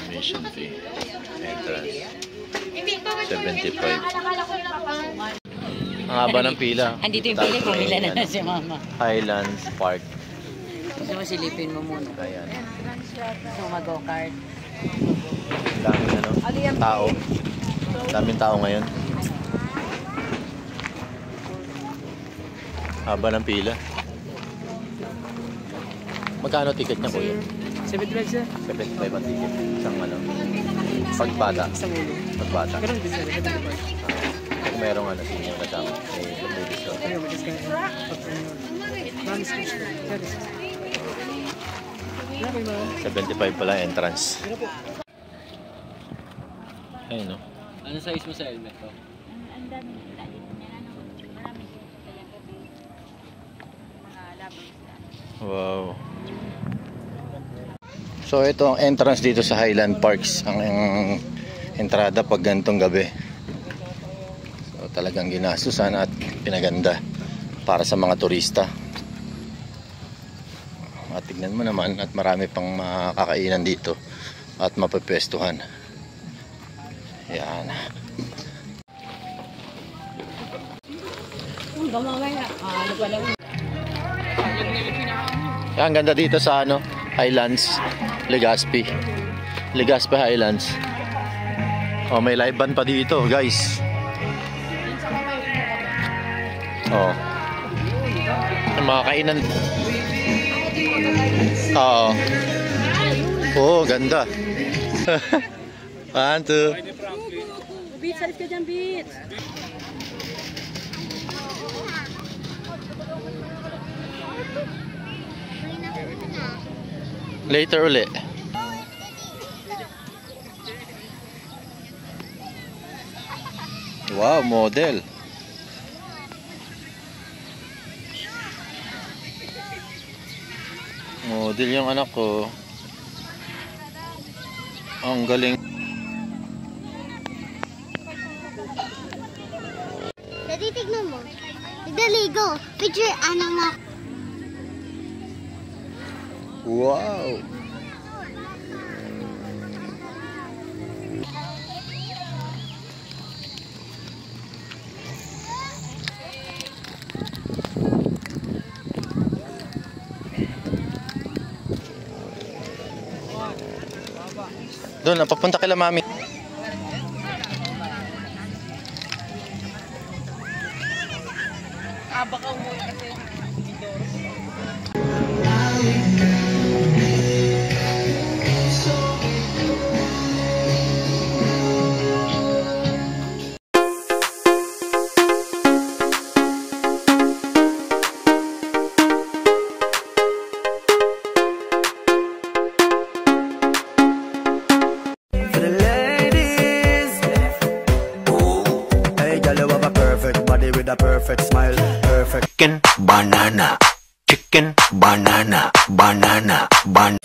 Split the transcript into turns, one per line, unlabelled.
Admission fee. Entrance. 75. Ang haba ng pila.
Andito yung pila, pumila na si Mama.
Highlands Park.
Gusto mo silipin mo muna.
Ayan.
So mag-go-kart.
Daming tao. Daming tao ngayon. Haba ng pila. Magkano ticket niya, kuya?
75 sir.
75 ang ticket. Isang ano? Pagbata.
Isang ulo.
Pagbata.
Ganun din sir, 75.
Kung merong ano, senior kasama. May pag-discount.
Ayaw, mag-discount. Promise ko sir.
75 pala entrance. Ayun, no?
Ano size mo sa helmet to?
Ang dami nila dito niya. Marami dito kaya gabi. Mga labas.
Wow. So ito ang entrance dito sa Highland Parks. Ang entrada pag ganitong gabi. So talagang ginasusan at pinaganda para sa mga turista. At tignan mo naman at marami pang makakainan dito at mapapwestuhan. Yan. Ang ganda dito sa ano, Highlands, Legazpi. Legazpi Highlands. Oh, may live band pa dito, guys. Oh. Mga kainan. Oo. Oh, ganda. 1, 2.
Beat, salis ka dyan, Beat.
Later uli. Wow, model. Model yung anak ko. Ang galing.
Daddy, tignan mo. Nagdaligo. Picture, ano mo.
Wow. Doon, napapunta kila mami.
Baka umuwi kasi.
A perfect smile, perfect. Chicken, banana, chicken, banana, banana, banana.